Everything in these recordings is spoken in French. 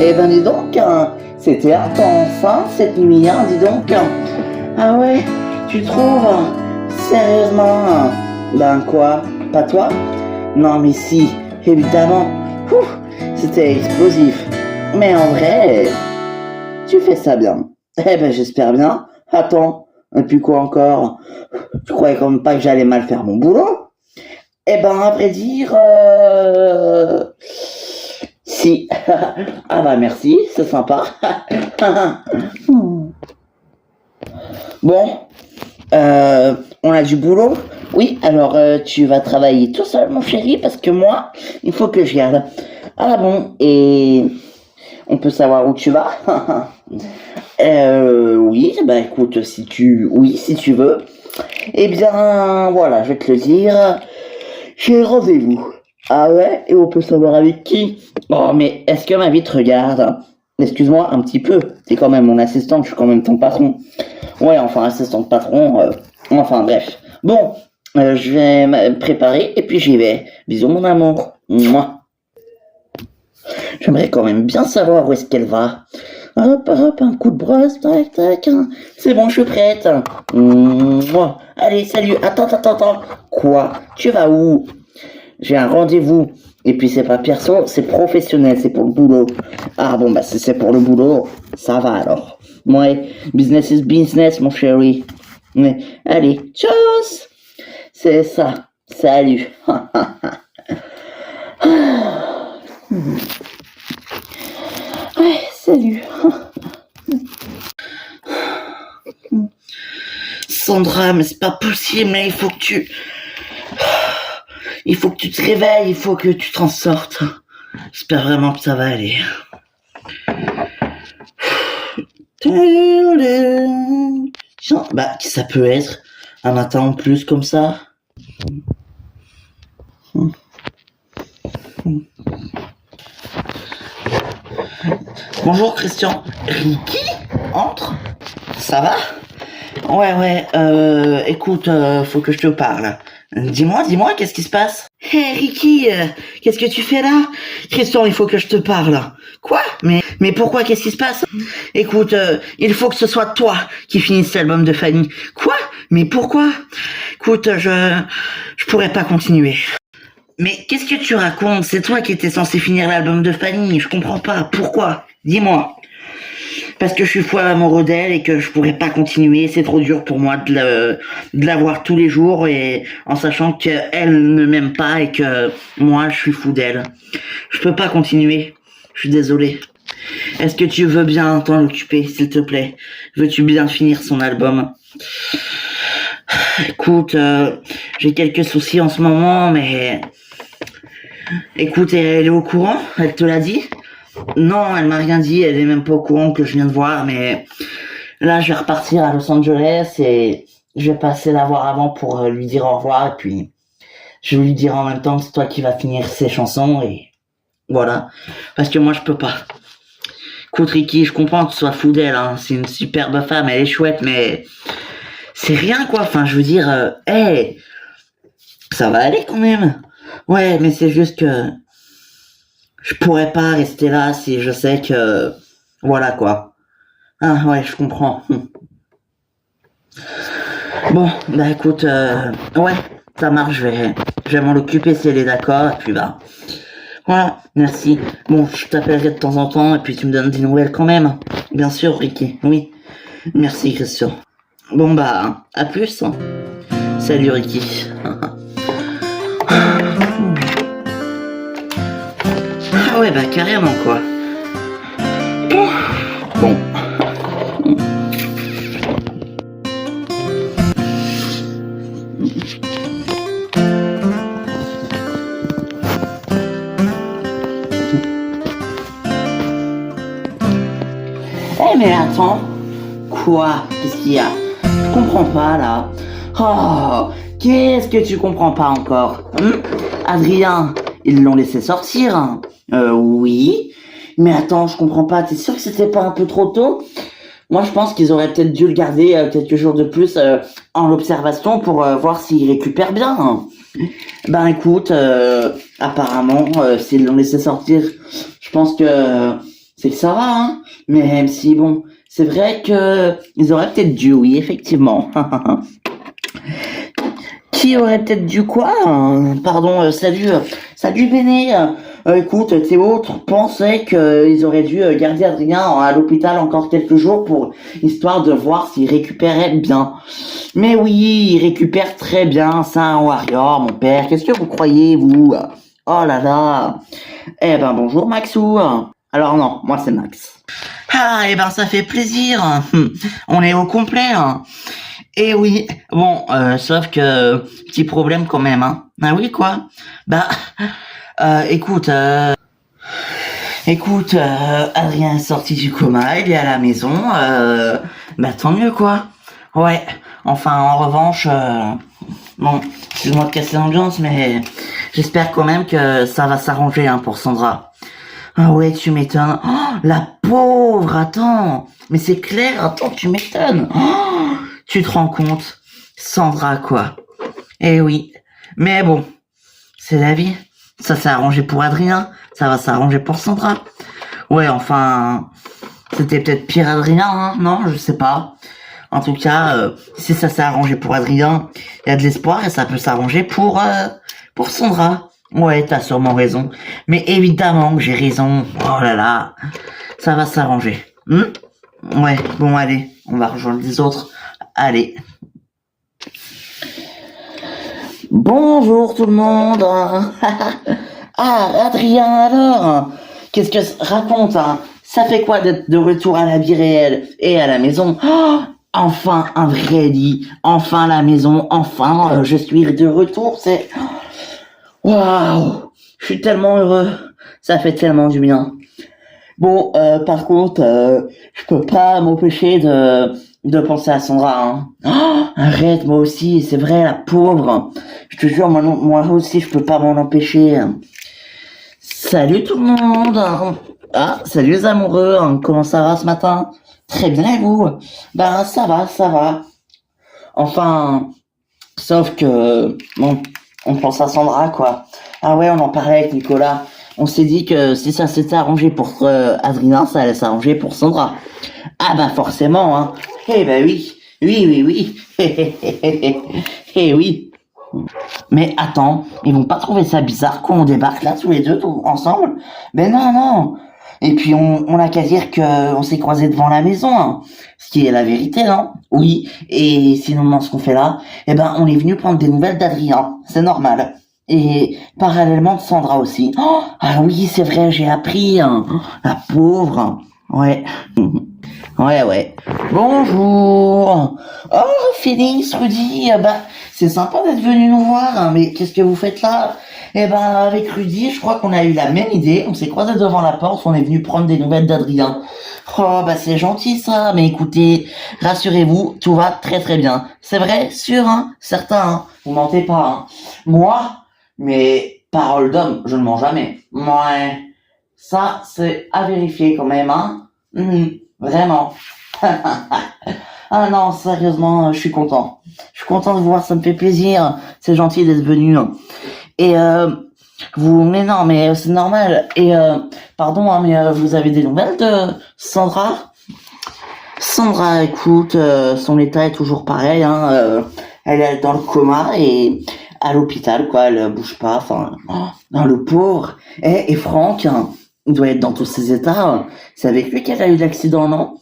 Eh ben dis donc, c'était intense, hein, cette nuit, hein, dis donc. Ah ouais, tu trouves? Sérieusement? Ben quoi? Pas toi? Non mais si, évidemment. Ouf, c'était explosif. Mais en vrai, tu fais ça bien. Eh ben j'espère bien. Attends, et puis quoi encore? Tu croyais quand même pas que j'allais mal faire mon boulot? Eh ben à vrai dire, si. Ah bah merci, c'est sympa. Bon, on a du boulot. Oui, alors tu vas travailler tout seul, mon chéri, parce que moi, il faut que je garde. Ah bon, et on peut savoir où tu vas? Oui, bah écoute, si tu veux. Eh bien, voilà, je vais te le dire. J'ai rendez-vous. Ah ouais? Et on peut savoir avec qui? Oh, mais est-ce que ma vie te regarde? Excuse-moi un petit peu. T'es quand même mon assistante, je suis quand même ton patron. Ouais, enfin, assistante patron. Enfin, bref. Bon, je vais me préparer et puis j'y vais. Bisous, mon amour. Mouah. J'aimerais quand même bien savoir où est-ce qu'elle va. Hop, hop, un coup de brosse, tac, tac. C'est bon, je suis prête. Mouah. Allez, salut. Attends. Quoi? Tu vas où? J'ai un rendez-vous. Et puis c'est pas perso, c'est professionnel, c'est pour le boulot. Ah bon, bah si c'est pour le boulot, ça va alors. Ouais, business is business, mon chéri. Mais allez, tchuss. C'est ça. Salut. Ouais, salut. Sandra, mais c'est pas possible, mais il faut que tu te réveilles, il faut que tu t'en sortes. J'espère vraiment que ça va aller. Bah, ça peut être un matin en plus comme ça. Bonjour Christian. Ricky? Entre? Ça va? Ouais, écoute, faut que je te parle. Dis-moi, qu'est-ce qui se passe? Hé, Ricky, qu'est-ce que tu fais là? Christian, il faut que je te parle. Quoi? Mais pourquoi? Qu'est-ce qui se passe? Écoute, il faut que ce soit toi qui finisse l'album de Fanny. Quoi? Mais pourquoi? Écoute, je pourrais pas continuer. Mais qu'est-ce que tu racontes? C'est toi qui étais censé finir l'album de Fanny. Je comprends pas. Pourquoi? Dis-moi. Parce que je suis fou amoureux d'elle et que je pourrais pas continuer, c'est trop dur pour moi de la voir tous les jours et en sachant qu'elle ne m'aime pas et que moi je suis fou d'elle. Je peux pas continuer, je suis désolé. Est-ce que tu veux bien t'en occuper, s'il te plaît? Veux-tu bien finir son album? Écoute, j'ai quelques soucis en ce moment, mais... Écoute, elle est au courant? Elle te l'a dit? Non, elle m'a rien dit, elle est même pas au courant que je viens de voir, mais là je vais repartir à Los Angeles et je vais passer la voir avant pour lui dire au revoir et puis je vais lui dire en même temps que c'est toi qui vas finir ses chansons et voilà, parce que moi je peux pas. Écoute Ricky, je comprends que tu sois fou d'elle, hein. C'est une superbe femme, elle est chouette, mais c'est rien quoi, enfin je veux dire, hey, ça va aller quand même. Ouais, mais c'est juste que je pourrais pas rester là si je sais que... Voilà, quoi. Ah, ouais, je comprends. Bon, bah écoute, ouais, ça marche, je vais m'en occuper si elle est d'accord, et puis bah... Voilà, merci. Bon, je t'appellerai de temps en temps, et puis tu me donnes des nouvelles quand même. Bien sûr, Ricky, oui. Merci, Christian. Bon, bah, à plus. Salut, Ricky. Ah ouais, bah carrément quoi. Bon. Eh mais attends. Quoi? Qu'est-ce qu'il y a? Je comprends pas là. Oh, qu'est-ce que tu comprends pas encore? Adrien, ils l'ont laissé sortir. Oui. Mais attends, je comprends pas. T'es sûr que c'était pas un peu trop tôt? Moi, je pense qu'ils auraient peut-être dû le garder quelques jours de plus en l'observation pour voir s'il récupère bien. Ben écoute, apparemment, s'ils l'ont laissé sortir, je pense que c'est que ça va, hein. Même si, bon, c'est vrai que ils auraient peut-être dû, oui, effectivement. Qui aurait peut-être dû quoi? Pardon, salut Béné. Écoute, Théo pensait qu'ils auraient dû garder Adrien à l'hôpital encore quelques jours pour histoire de voir s'il récupérait bien. Mais oui, il récupère très bien, c'est un warrior, mon père. Qu'est-ce que vous croyez, vous? Oh là là. Eh ben bonjour Maxou. Alors non, moi c'est Max. Ah, eh ben ça fait plaisir. On est au complet. Et oui, bon, sauf que petit problème quand même, hein. Ah oui quoi? Bah, écoute, Adrien est sorti du coma, il est à la maison, bah tant mieux quoi. Ouais, enfin en revanche, bon, excuse-moi de casser l'ambiance, mais j'espère quand même que ça va s'arranger hein, pour Sandra. Ah ouais, tu m'étonnes. Oh, la pauvre, attends, mais c'est clair, attends, tu m'étonnes. Oh, tu te rends compte, Sandra quoi. Eh oui, mais bon, c'est la vie. Ça s'est arrangé pour Adrien, ça va s'arranger pour Sandra. Ouais, enfin, c'était peut-être pire Adrien, hein, non, je sais pas. En tout cas, si ça s'est arrangé pour Adrien, il y a de l'espoir et ça peut s'arranger pour Sandra. Ouais, t'as sûrement raison. Mais évidemment que j'ai raison. Oh là là, ça va s'arranger. Ouais, bon allez, on va rejoindre les autres. Allez. Bonjour tout le monde. Ah, Adrien alors. Qu'est-ce que raconte hein? Ça fait quoi d'être de retour à la vie réelle et à la maison? Oh, enfin un vrai lit, enfin la maison, enfin je suis de retour, c'est waouh, je suis tellement heureux, ça fait tellement du bien. Bon, par contre, je peux pas m'empêcher de penser à Sandra. Hein. Oh, arrête, moi aussi, c'est vrai, la pauvre. Je te jure, moi aussi, je peux pas m'en empêcher. Salut tout le monde. Ah, salut les amoureux. Comment ça va ce matin? Très bien et vous? Ben ça va. Enfin, sauf que bon, on pense à Sandra quoi. Ah ouais, on en parlait avec Nicolas. On s'est dit que si ça s'était arrangé pour Adrien, ça allait s'arranger pour Sandra. Ah ben forcément, hein. Eh ben oui. Eh oui. Mais attends, ils vont pas trouver ça bizarre qu'on débarque là tous les deux ensemble? Ben non. Et puis on a qu'à dire que on s'est croisés devant la maison, hein. Ce qui est la vérité, non? Oui. Et sinon, ce qu'on fait là, eh ben on est venu prendre des nouvelles d'Adrien. C'est normal. Et parallèlement de Sandra aussi. Oh, ah oui, c'est vrai, j'ai appris. Hein. La pauvre. Ouais. Ouais. Bonjour. Oh, Félix, Rudy, bah, c'est sympa d'être venu nous voir, hein, mais qu'est-ce que vous faites là? Eh ben, avec Rudy, je crois qu'on a eu la même idée. On s'est croisés devant la porte, on est venu prendre des nouvelles d'Adrien. Oh, bah, c'est gentil, ça. Mais écoutez, rassurez-vous, tout va très très bien. C'est vrai? Sûr, hein? Certain, hein? Vous mentez pas, hein? Moi, mais parole d'homme, je ne mens jamais. Ouais. Ça, c'est à vérifier quand même, hein? Vraiment. Ah non, sérieusement, je suis content. Je suis content de vous voir, ça me fait plaisir. C'est gentil d'être venu. Et mais non, mais c'est normal. Et pardon, hein, mais vous avez des nouvelles de Sandra? Sandra, écoute, son état est toujours pareil. Hein, elle est dans le coma et à l'hôpital, quoi. Elle bouge pas. Enfin, non, le pauvre. Et Franck, hein, il doit être dans tous ses états. C'est avec lui qu'elle a eu l'accident, non?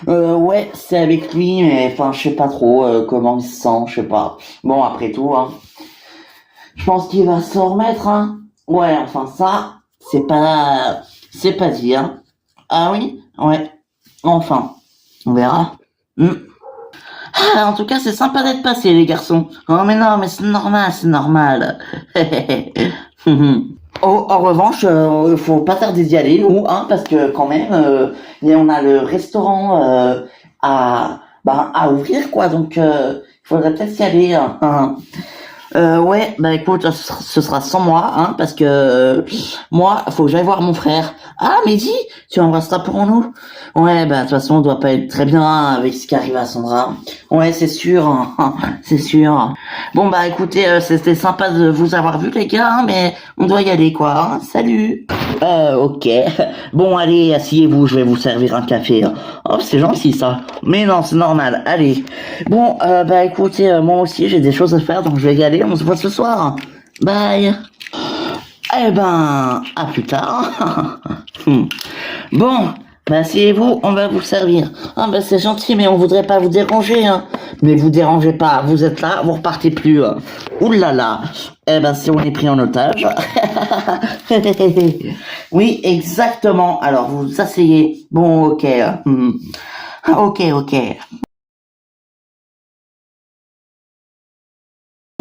Ouais, c'est avec lui, mais enfin, je sais pas trop comment il se sent, je sais pas. Bon, après tout, hein, je pense qu'il va se remettre, hein. Ouais, enfin ça, c'est pas dit, hein. Ah oui, ouais. Enfin, on verra. Ah, en tout cas, c'est sympa d'être passé, les garçons. Oh, mais non, mais c'est normal. Oh, en revanche, faut pas tarder d'y aller, nous, hein, parce que quand même, on a le restaurant à ouvrir, quoi. Donc, il faudrait peut-être y aller. Hein. Ouais, bah écoute, ce sera sans moi, hein, parce que moi, faut que j'aille voir mon frère. Ah, Mehdi, tu embrasseras pour nous? Ouais, bah de toute façon, on doit pas être très bien hein, avec ce qui arrive à Sandra. Ouais, c'est sûr, hein, c'est sûr. Bon bah écoutez, c'était sympa de vous avoir vu les gars, hein, mais on doit y aller quoi. Hein. Salut. Ok. Bon, allez, asseyez-vous, je vais vous servir un café. Oh, c'est gentil ça. Mais non, c'est normal. Allez. Bon, bah écoutez, moi aussi j'ai des choses à faire, donc je vais y aller. On se voit ce soir. Bye. Eh ben, à plus tard. Bon, bah asseyez-vous, on va vous servir. Ah bah c'est gentil, mais on voudrait pas vous déranger, hein. Mais vous dérangez pas, vous êtes là, vous repartez plus. Ouh là là. Eh ben si on est pris en otage. Oui, exactement. Alors vous asseyez. Bon, ok. Ok, ok.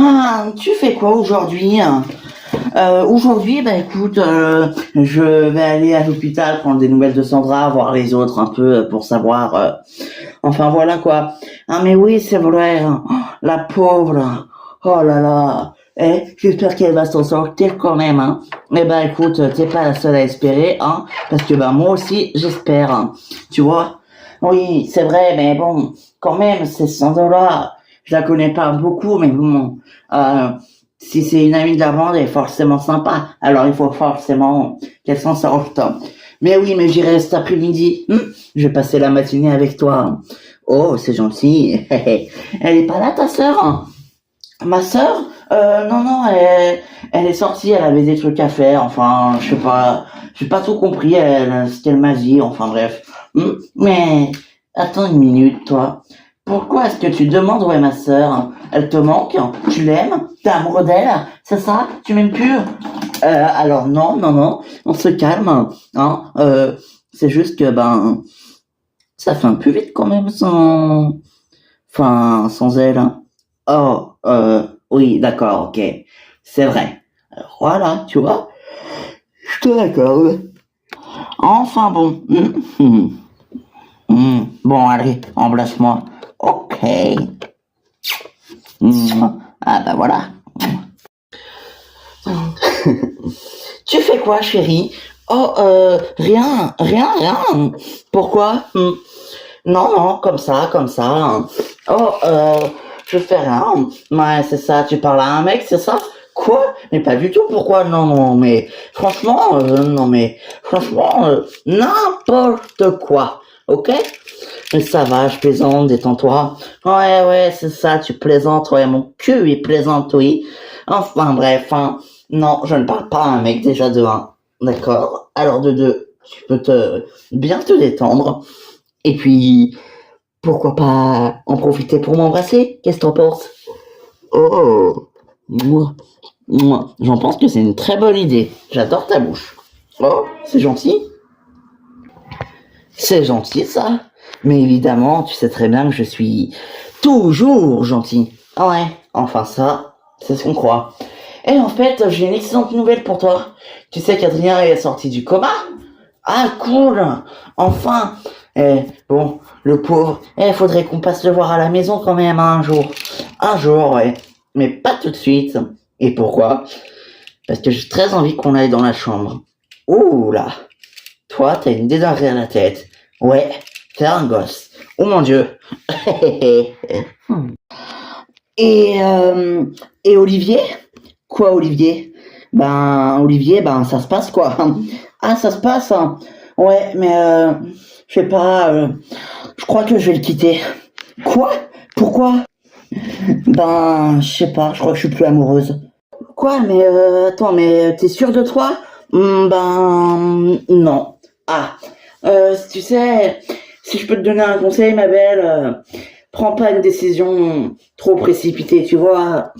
Ah, tu fais quoi aujourd'hui? Aujourd'hui, bah écoute, je vais aller à l'hôpital prendre des nouvelles de Sandra, voir les autres un peu pour savoir. Enfin voilà quoi. Ah mais oui, c'est vrai. Oh, la pauvre. Là. Oh là là. Eh, j'espère qu'elle va s'en sortir quand même. Hein. Eh ben écoute, t'es pas la seule à espérer, hein, parce que ben moi aussi j'espère. Hein. Tu vois? Oui, c'est vrai, mais bon, quand même, c'est 100 $. Je la connais pas beaucoup, mais bon. Euh, si c'est une amie de la bande, elle est forcément sympa. Alors il faut forcément qu'elle s'en sorte. Mais oui, mais j'irai cet après-midi. Je vais passer la matinée avec toi. Oh, c'est gentil. Elle est pas là, ta sœur? Ma sœur? Non, non, elle est sortie. Elle avait des trucs à faire. Enfin, je sais pas. J'ai pas tout compris. Ce qu'elle m'a dit. Enfin bref. Mais attends une minute, toi. Pourquoi est-ce que tu demandes où est ma sœur? Elle te manque? Tu l'aimes? T'es amoureux d'elle? C'est ça? Tu m'aimes plus? Alors non, non, non. On se calme. Hein? C'est juste que ben ça fait un peu vite quand même sans elle. Hein. Oh, oui, d'accord, ok. C'est vrai. Alors, voilà, tu vois. Je te l'accorde. Enfin bon. Bon, allez, embrasse-moi. Ok. Ah bah voilà. Tu fais quoi, chérie? Oh, rien, rien, rien. Pourquoi? Non, non, comme ça, comme ça. Oh, je fais rien. Ouais, c'est ça, tu parles à un mec, c'est ça? Quoi? Mais pas du tout, pourquoi? Non, non, mais franchement, non, mais franchement, n'importe quoi, ok? Mais ça va, je plaisante, détends-toi. Ouais, ouais, c'est ça, tu plaisantes, ouais, mon cul, il plaisante, oui. Enfin, bref, hein. Non, je ne parle pas à un mec déjà de un. D'accord? Alors de deux, tu peux bien te détendre. Et puis, pourquoi pas en profiter pour m'embrasser? Qu'est-ce que t'en penses? Oh, moi, j'en pense que c'est une très bonne idée. J'adore ta bouche. Oh, c'est gentil. C'est gentil, ça. Mais évidemment, tu sais très bien que je suis toujours gentil. Ah ouais, enfin ça, c'est ce qu'on croit. Et en fait, j'ai une excellente nouvelle pour toi. Tu sais qu'Adrien est sorti du coma? Ah, cool. Enfin. Bon, le pauvre. Faudrait qu'on passe le voir à la maison quand même un jour. Un jour, ouais. Mais pas tout de suite. Et pourquoi? Parce que j'ai très envie qu'on aille dans la chambre. Ouh là. Toi, t'as une idée derrière la tête. Ouais, t'es un gosse. Oh mon Dieu. Et, et Olivier? Quoi, Olivier? Ben, Olivier, ben, ça se passe quoi? Ah, ça se passe? Hein. Ouais, mais je sais pas, je crois que je vais le quitter. Quoi? Pourquoi? Ben, je sais pas, je crois que je suis plus amoureuse. Quoi? Mais attends, mais t'es sûre de toi? Ben, non. Ah, tu sais, si je peux te donner un conseil, ma belle, prends pas une décision trop précipitée, tu vois.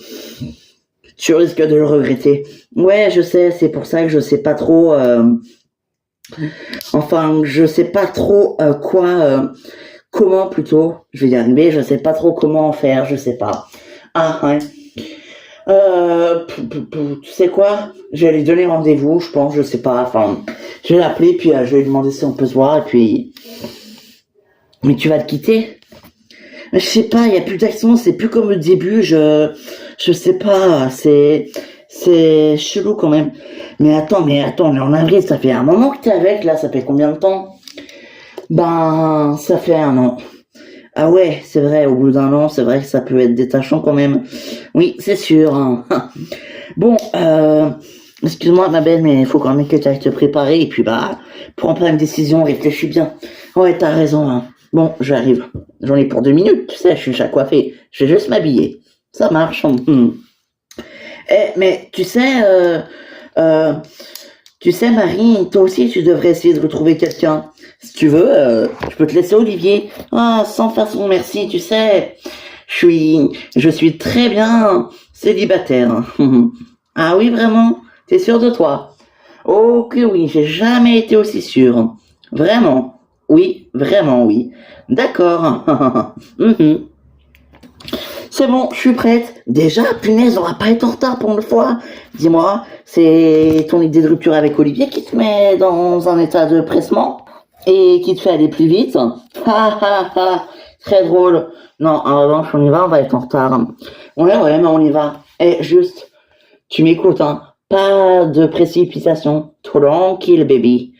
Tu risques de le regretter. Ouais, je sais, c'est pour ça que je sais pas trop. Enfin, je sais pas trop comment plutôt. Je vais y arriver. Je sais pas trop comment faire. Je sais pas. Ah ouais. Tu sais quoi? Je vais lui donner rendez-vous. Je pense. Je sais pas. Enfin, je vais l'appeler puis je vais lui demander si on peut se voir et puis. Mais tu vas le quitter? Je sais pas. Il y a plus d'action. C'est plus comme au début. Je sais pas. C'est chelou quand même. Mais attends, on est en avril, ça fait un moment que t'es avec, là, ça fait combien de temps? Ben, ça fait 1 an. Ah ouais, c'est vrai, au bout d'1 an, c'est vrai que ça peut être détachant quand même. Oui, c'est sûr. Hein. Bon, Excuse-moi, ma belle, mais il faut quand même que tu ailles te préparer. Et puis, bah, prends pas une décision, réfléchis bien. Ouais, t'as raison, hein. Bon, j'arrive. J'en ai pour 2 minutes, tu sais, je suis déjà coiffée. Je vais juste m'habiller. Ça marche. Mais euh, tu sais, Marie, toi aussi, tu devrais essayer de retrouver quelqu'un. Si tu veux, je peux te laisser Olivier. Ah, sans façon, merci, tu sais. Je suis très bien célibataire. Ah oui, vraiment? T'es sûr de toi? Oh que oui, j'ai jamais été aussi sûr. Vraiment? Oui, vraiment oui. D'accord. Mhm. C'est bon, je suis prête. Déjà, punaise, on va pas être en retard pour une fois. Dis-moi, c'est ton idée de rupture avec Olivier qui te met dans un état de pressement et qui te fait aller plus vite? Ha ha ha, très drôle. Non, en revanche, on y va, on va être en retard. Ouais, mais on y va. Juste, tu m'écoutes, hein? Pas de précipitation. Tranquille, baby.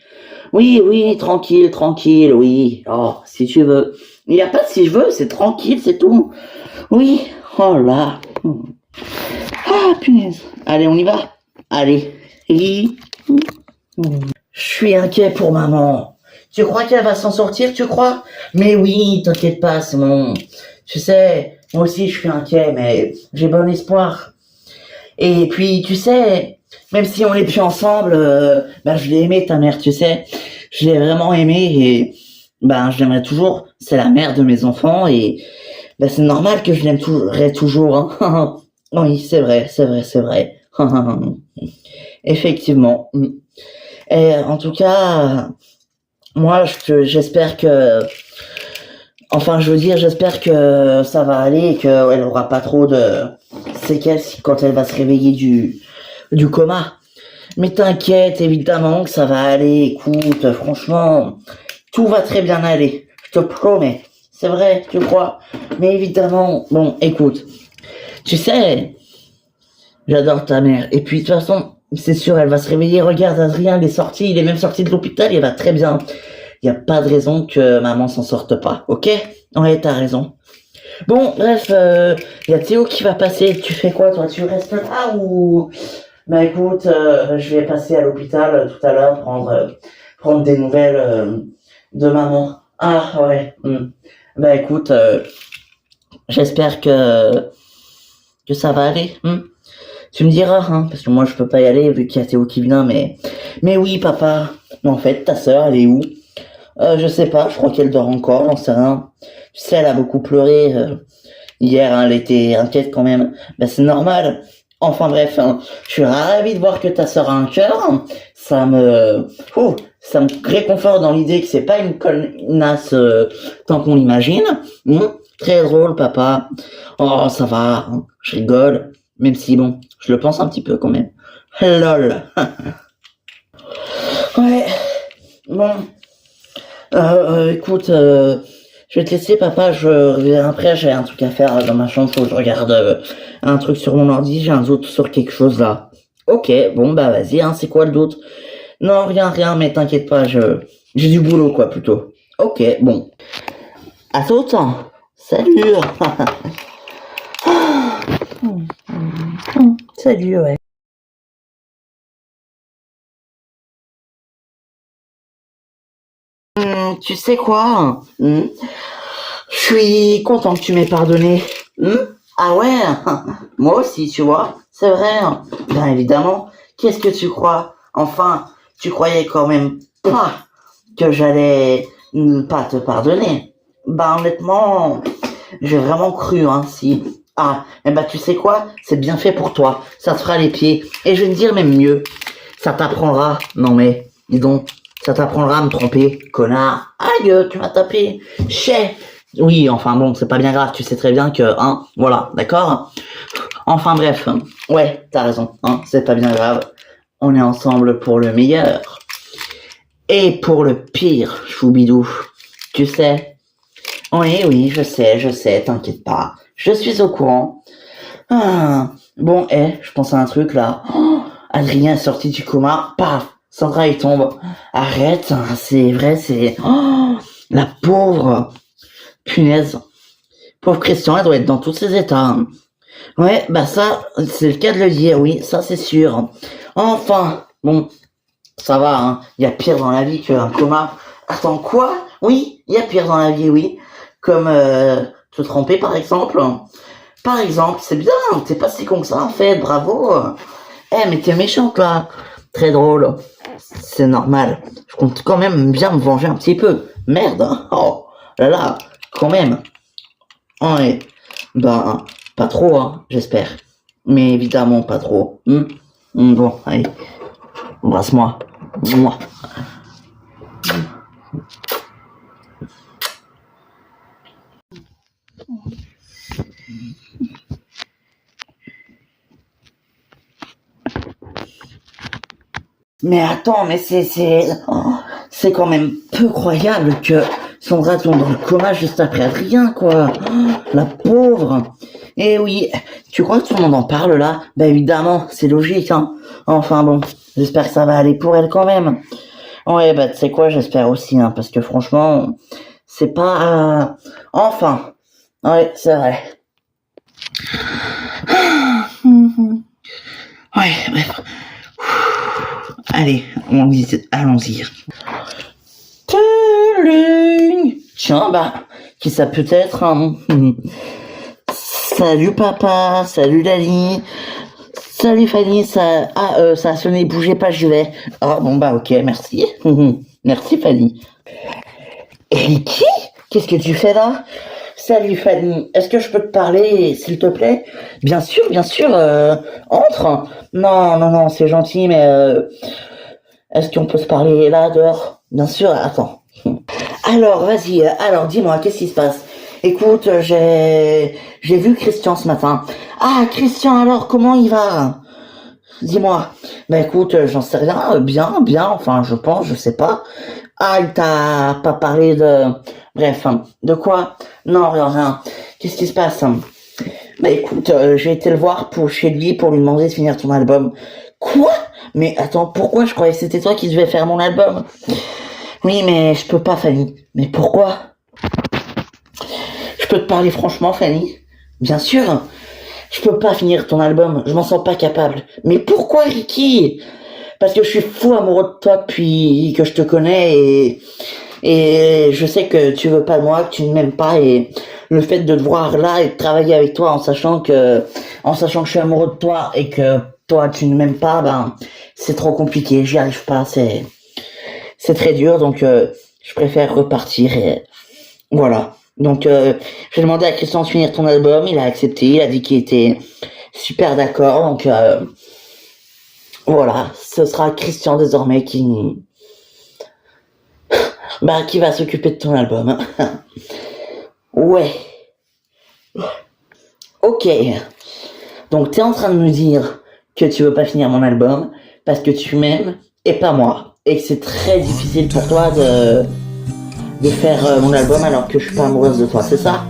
Oui, tranquille, oui. Oh, si tu veux. Il n'y a pas de si je veux, c'est tranquille, c'est tout. Oui, oh là. Ah, punaise. Allez, on y va. Allez. Je suis inquiet pour maman. Tu crois qu'elle va s'en sortir, tu crois? Mais oui, t'inquiète pas, c'est mon... Tu sais, moi aussi je suis inquiet, mais j'ai bon espoir. Et puis, tu sais, même si on n'est plus ensemble, ben je l'ai aimé ta mère, tu sais. Je l'ai vraiment aimé et ben je l'aimerai toujours. C'est la mère de mes enfants et ben c'est normal que je l'aimerai toujours. Hein. Oui, c'est vrai. Effectivement. Et en tout cas, moi, j'espère que, enfin, je veux dire, j'espère que ça va aller et qu'elle aura pas trop de séquelles quand elle va se réveiller du coma. Mais t'inquiète, évidemment que ça va aller. Écoute, franchement, tout va très bien aller. Je te promets. C'est vrai, tu crois. Mais évidemment, bon, écoute. Tu sais, j'adore ta mère. Et puis, de toute façon, c'est sûr, elle va se réveiller. Regarde, Adrien, il est même sorti de l'hôpital, il va très bien. Il n'y a pas de raison que maman s'en sorte pas, ok? Ouais, t'as raison. Bon, bref, il y a Théo qui va passer. Tu fais quoi, toi? Tu restes là ou... Bah écoute, je vais passer à l'hôpital tout à l'heure prendre des nouvelles de maman. Ah ouais. Bah écoute, j'espère que ça va aller. Tu me diras, hein, parce que moi je peux pas y aller vu qu'il y a Théo qui vient, mais oui papa. Mais en fait, ta sœur, elle est où? Je sais pas, je crois qu'elle dort encore, j'en sais rien. Tu sais, elle a beaucoup pleuré hier, hein, elle était inquiète quand même. Ben c'est normal. Enfin bref, hein, je suis ravi de voir que ta sœur a un cœur. Ça me réconforte dans l'idée que c'est pas une connasse tant qu'on l'imagine. Très drôle, papa. Oh, ça va, hein, je rigole. Même si, bon, je le pense un petit peu quand même. Lol. Ouais, bon. Écoute, je vais te laisser, papa. Je reviens après. J'ai un truc à faire dans ma chambre. Faut que je regarde un truc sur mon ordi. J'ai un doute sur quelque chose là. Ok, bon bah vas-y. Hein, c'est quoi le doute? Non, rien. Mais t'inquiète pas. J'ai du boulot quoi plutôt. Ok, bon. À tout temps. Salut. Salut, ouais. Tu sais quoi? Je suis content que tu m'aies pardonné. Ah ouais? Moi aussi, tu vois. C'est vrai. Bien évidemment. Qu'est-ce que tu crois? Enfin, tu croyais quand même pas que j'allais pas te pardonner. Bah honnêtement, j'ai vraiment cru, hein, si. Ah, tu sais quoi? C'est bien fait pour toi. Ça te fera les pieds. Et je vais te dire même mieux. Ça t'apprendra. Non mais, dis donc. Ça t'apprendra à me tromper, connard. Aïe, tu m'as tapé. Chais. Oui, enfin bon, c'est pas bien grave. Tu sais très bien que, hein, voilà, d'accord? Enfin bref. Ouais, t'as raison, hein, c'est pas bien grave. On est ensemble pour le meilleur. Et pour le pire, choubidou. Tu sais? Oui, je sais, t'inquiète pas. Je suis au courant. Ah, bon, je pense à un truc là. Oh, Adrien est sorti du coma. Paf! Sandra, il tombe. Arrête, hein, c'est vrai, c'est... Oh, la pauvre. Punaise. Pauvre Christian, elle doit être dans tous ses états. Hein. Ouais, bah ça, c'est le cas de le dire, oui, ça c'est sûr. Enfin, bon, ça va, hein. Il y a pire dans la vie qu'un coma. Attends, quoi? Oui, il y a pire dans la vie, oui. Comme te tromper, par exemple. Par exemple, c'est bien, t'es pas si con que ça, en fait, bravo. Eh, mais t'es méchante, là. Très drôle. C'est normal. Je compte quand même bien me venger un petit peu. Merde, hein. Oh là là, quand même. Ouais. Ben, pas trop, hein, j'espère. Mais évidemment, pas trop. Bon, allez. Embrasse-moi. Mouah. Mais attends, mais c'est quand même peu croyable que Sandra tombe dans le coma juste après rien, quoi. La pauvre. Eh oui, tu crois que tout le monde en parle là? Bah évidemment, c'est logique, hein. Enfin bon, j'espère que ça va aller pour elle quand même. Ouais, bah tu sais quoi, j'espère aussi, hein, parce que franchement, c'est pas... Enfin, ouais, c'est vrai. Ouais, bref. Allez, allons-y. Tiens, bah, qui ça peut être, hein? Salut papa, salut Lali, salut Fanny, ça a sonné, bougez pas, j'y vais. Ah bon bah ok, merci. Merci Fanny. Et qui? Qu'est-ce que tu fais là? Salut Fanny, est-ce que je peux te parler, s'il te plaît? Bien sûr, entre. Non, c'est gentil, mais est-ce qu'on peut se parler là, dehors? Bien sûr, attends. Alors, vas-y, alors dis-moi, qu'est-ce qui se passe? Écoute, j'ai vu Christian ce matin. Ah, Christian, alors, comment il va? Dis-moi. Bah écoute, j'en sais rien, bien, enfin, je sais pas. Ah, il t'a pas parlé de... Bref, de quoi? Non, rien. Qu'est-ce qui se passe? Bah écoute, j'ai été le voir chez lui pour lui demander de finir ton album. Quoi? Mais attends, pourquoi? Je croyais que c'était toi qui devais faire mon album. Oui, mais je peux pas, Fanny. Mais pourquoi? Je peux te parler franchement, Fanny? Bien sûr. Je peux pas finir ton album, je m'en sens pas capable. Mais pourquoi, Ricky? Parce que je suis fou amoureux de toi depuis que je te connais et je sais que tu veux pas de moi, que tu ne m'aimes pas et le fait de te voir là et de travailler avec toi en sachant que je suis amoureux de toi et que toi tu ne m'aimes pas, ben c'est trop compliqué, j'y arrive pas, c'est très dur donc je préfère repartir et voilà. Donc j'ai demandé à Christian de finir ton album, il a accepté, il a dit qu'il était super d'accord donc voilà, ce sera Christian désormais qui va s'occuper de ton album. Ouais. Ok. Donc t'es en train de me dire que tu veux pas finir mon album parce que tu m'aimes et pas moi. Et que c'est très difficile pour toi de faire mon album alors que je suis pas amoureuse de toi, c'est ça?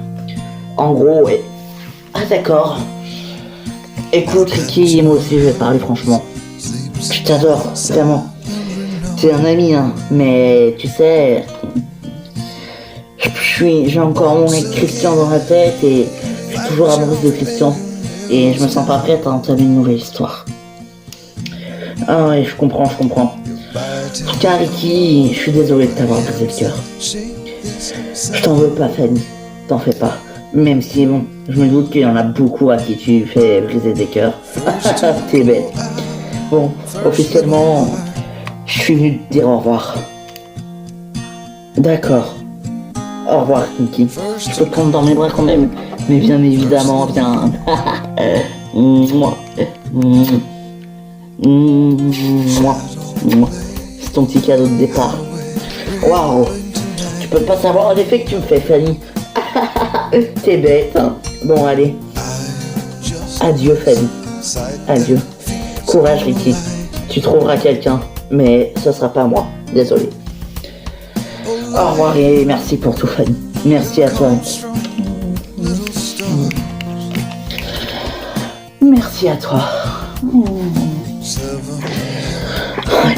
En gros, ouais. Ah d'accord. Écoute Ricky, moi aussi je vais te parler franchement. Je t'adore, vraiment. T'es un ami, hein, mais tu sais, j'ai encore mon ex Christian dans la tête et je suis toujours amoureuse de Christian. Et je me sens pas prête à entamer une nouvelle histoire. Ah ouais, je comprends. En tout cas, Ricky, je suis désolé de t'avoir brisé le cœur. Je t'en veux pas, Fanny, t'en fais pas. Même si, bon, je me doute qu'il y en a beaucoup à qui tu fais briser des cœurs. T'es bête. Bon, officiellement, je suis venu te dire au revoir. D'accord. Au revoir, Kinky. Je peux te prendre dans mes bras quand même. Mais bien évidemment, viens. Moi. C'est ton petit cadeau de départ. Waouh. Tu peux pas savoir l'effet que tu me fais, Fanny. T'es bête, hein. Bon, allez. Adieu, Fanny. Adieu. Courage, Ricky. Tu trouveras quelqu'un, mais ce sera pas moi. Désolé. Au revoir et merci pour tout, Fanny. Merci à toi. Merci à toi. Ouais.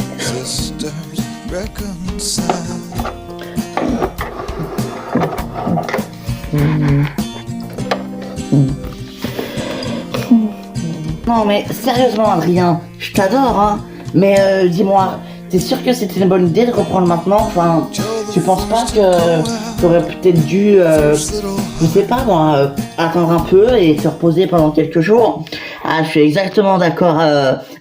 Non mais sérieusement Adrien, je t'adore hein, mais dis-moi, t'es sûr que c'était une bonne idée de reprendre maintenant? Enfin, tu penses pas que t'aurais peut-être dû, je sais pas moi, attendre un peu et te reposer pendant quelques jours? Ah, je suis exactement d'accord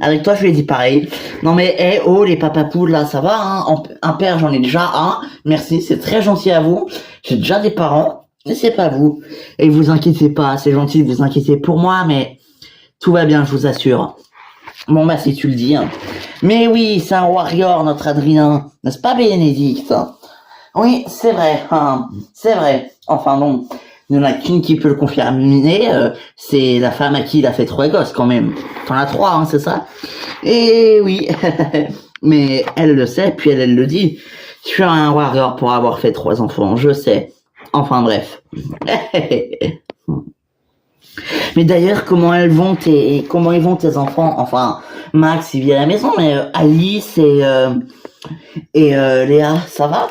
avec toi, je lui ai dit pareil. Non mais, oh les papapoules là, ça va hein, un père j'en ai déjà un, merci, c'est très gentil à vous, j'ai déjà des parents, mais c'est pas vous. Et vous inquiétez pas, c'est gentil de vous inquiéter pour moi, mais tout va bien, je vous assure. Bon bah si tu le dis. Hein. Mais oui, c'est un warrior notre Adrien, n'est-ce pas Bénédicte? Oui, c'est vrai, hein, c'est vrai. Enfin bon, il n'y en a qu'une qui peut le confirmer, c'est la femme à qui il a fait 3 gosses quand même. T'en as 3, hein, c'est ça? Et oui, mais elle le sait, puis elle le dit. Je suis un warrior pour avoir fait 3 enfants, je sais. Enfin bref. Mais d'ailleurs, comment ils vont tes enfants? Enfin, Max, il vit à la maison, mais Alice et Léa, ça va?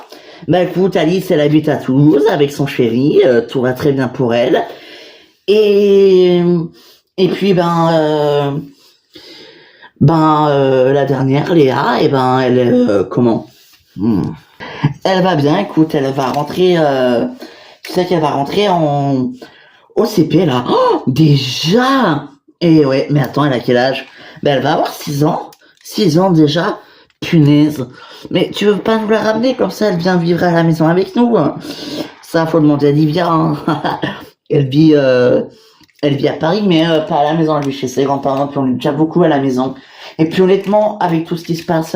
Bah écoute, Alice, elle habite à Toulouse avec son chéri, tout va très bien pour elle. Et et puis la dernière, Léa, et ben elle comment? Elle va bien, écoute, elle va rentrer, tu sais qu'elle va rentrer au CP là. Oh, déjà! Et ouais, mais attends, elle a quel âge? Ben elle va avoir 6 ans. 6 ans déjà. Punaise. Mais tu veux pas nous la ramener comme ça, elle vient vivre à la maison avec nous? Hein. Ça, faut demander à Livia. Hein. elle vit à Paris, mais pas à la maison, elle vit chez ses grands-parents, puis on est déjà beaucoup à la maison. Et puis honnêtement, avec tout ce qui se passe,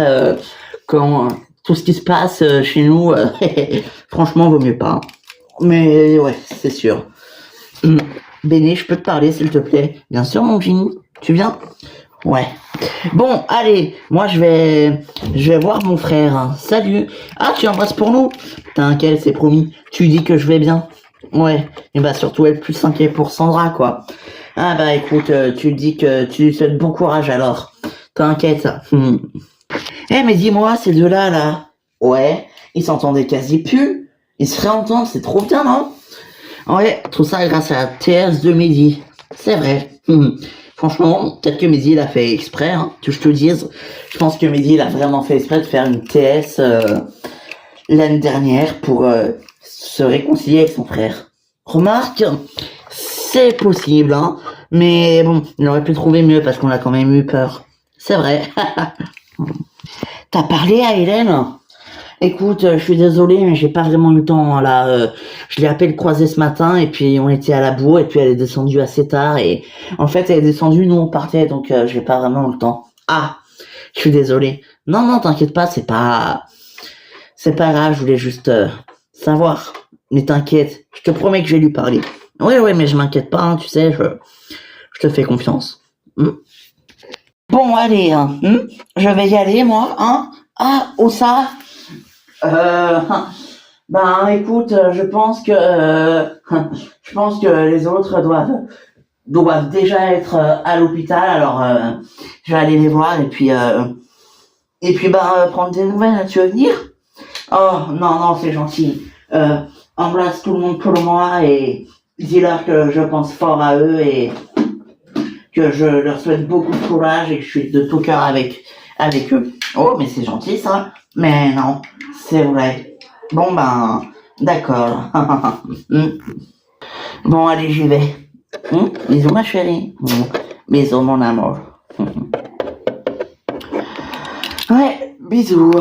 tout ce qui se passe chez nous, franchement, vaut mieux pas. Hein. Mais ouais, c'est sûr. Béné, je peux te parler s'il te plaît? Bien sûr, mon Ginny. Tu viens? Ouais. Bon, allez, moi je vais voir mon frère. Hein. Salut. Ah, tu embrasses pour nous? T'inquiète, c'est promis. Tu dis que je vais bien. Ouais. Et bah surtout être plus inquiet pour Sandra, quoi. Ah bah écoute, tu dis que tu lui souhaites bon courage alors. T'inquiète. Mais dis-moi, ces deux-là, là. Ouais, ils s'entendaient quasi plus. Ils se réentendent, c'est trop bien, non? Ouais, tout ça grâce à la TS de Mehdi. C'est vrai. Franchement, peut-être que Mehdi l'a fait exprès, hein, que je te dise. Je pense que Mehdi il a vraiment fait exprès de faire une TS l'année dernière pour se réconcilier avec son frère. Remarque, c'est possible, hein, mais bon, il aurait pu trouver mieux parce qu'on a quand même eu peur. C'est vrai. T'as parlé à Hélène? Écoute, je suis désolé, mais j'ai pas vraiment eu le temps, là. Je l'ai à peine croisée ce matin, et puis on était à la bourre, et puis elle est descendue assez tard, et en fait, elle est descendue, nous on partait, donc j'ai pas vraiment eu le temps. Ah, je suis désolé. Non, t'inquiète pas, c'est pas grave, je voulais juste savoir. Mais t'inquiète, je te promets que je vais lui parler. Ouais, mais je m'inquiète pas, hein, tu sais, je te fais confiance. Bon, allez, hein, je vais y aller, moi, hein. Ah, où ça? Écoute, je pense que les autres doivent déjà être à l'hôpital, alors je vais aller les voir et puis prendre des nouvelles. Tu veux venir? Oh non, c'est gentil. Embrasse tout le monde pour moi et dis-leur que je pense fort à eux et que je leur souhaite beaucoup de courage et que je suis de tout cœur avec eux. Oh, mais c'est gentil ça. Mais non, c'est vrai. Bon d'accord. Bon, allez, j'y vais. Bisous ma chérie. Bisous mon amour. Ouais, bisous.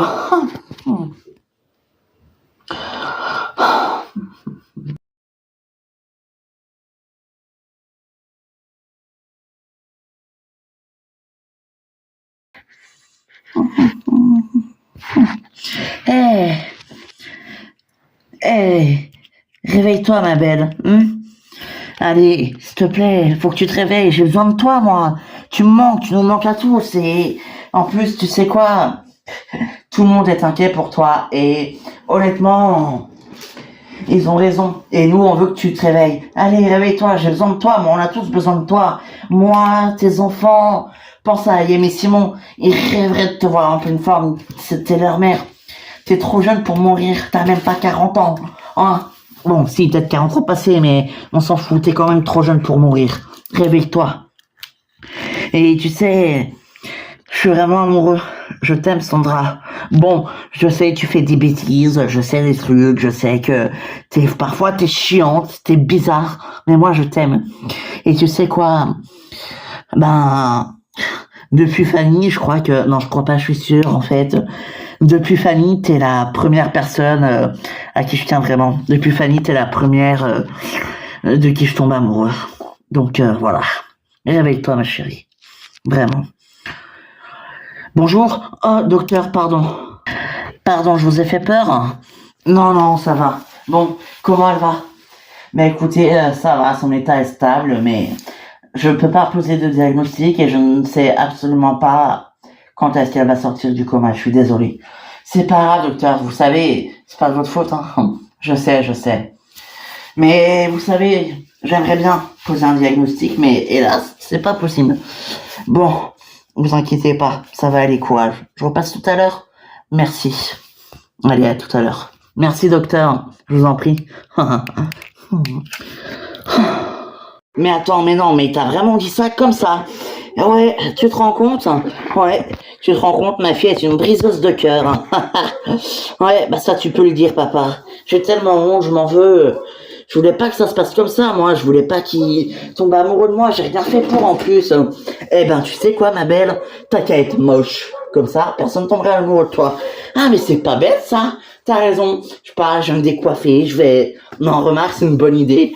Réveille-toi ma belle. Allez, s'il te plaît, faut que tu te réveilles, j'ai besoin de toi, moi. Tu me manques, tu nous manques à tous, et en plus, tu sais quoi? Tout le monde est inquiet pour toi, et honnêtement, ils ont raison. Et nous, on veut que tu te réveilles. Allez, réveille-toi, j'ai besoin de toi, moi, on a tous besoin de toi. Moi, tes enfants, pense à Ayem et Simon, ils rêveraient de te voir en pleine forme, c'était leur mère. T'es trop jeune pour mourir, t'as même pas 40 ans, hein? Bon, si, peut-être 40 ans passés, mais on s'en fout, t'es quand même trop jeune pour mourir. Réveille-toi. Et tu sais, je suis vraiment amoureux. Je t'aime, Sandra. Bon, je sais que tu fais des bêtises, je sais des trucs, je sais que parfois t'es chiante, t'es bizarre, mais moi je t'aime. Et tu sais quoi? Ben, depuis Fanny, je crois que... Non, je crois pas, je suis sûre, en fait. Depuis Fanny, t'es la première personne à qui je tiens vraiment. Depuis Fanny, t'es la première de qui je tombe amoureux. Donc, voilà. Réveille-toi, ma chérie. Vraiment. Bonjour. Oh, docteur, pardon. Pardon, je vous ai fait peur? Non, non, ça va. Bon, comment elle va? Ben écoutez, ça va, son état est stable, mais je ne peux pas poser de diagnostic et je ne sais absolument pas quand est-ce qu'elle va sortir du coma. Je suis désolé. C'est pas grave, docteur, vous savez, c'est pas de votre faute, hein. Je sais. Mais vous savez, j'aimerais bien poser un diagnostic, mais hélas, c'est pas possible. Bon, vous inquiétez pas, ça va aller, courage. Je repasse tout à l'heure. Merci. Allez, à tout à l'heure. Merci, docteur, je vous en prie. Mais attends, mais non, mais t'as vraiment dit ça comme ça? Ouais, tu te rends compte? Ouais, tu te rends compte, ma fille est une briseuse de cœur. Ouais, bah ça tu peux le dire, papa. J'ai tellement honte, je m'en veux. Je voulais pas que ça se passe comme ça, moi. Je voulais pas qu'il tombe amoureux de moi. J'ai rien fait pour en plus. Eh ben, tu sais quoi, ma belle? T'as qu'à être moche. Comme ça, personne tomberait amoureux de toi. Ah, mais c'est pas bête, ça. T'as raison. Je sais pas, je vais me décoiffer, je vais... Non, remarque, c'est une bonne idée.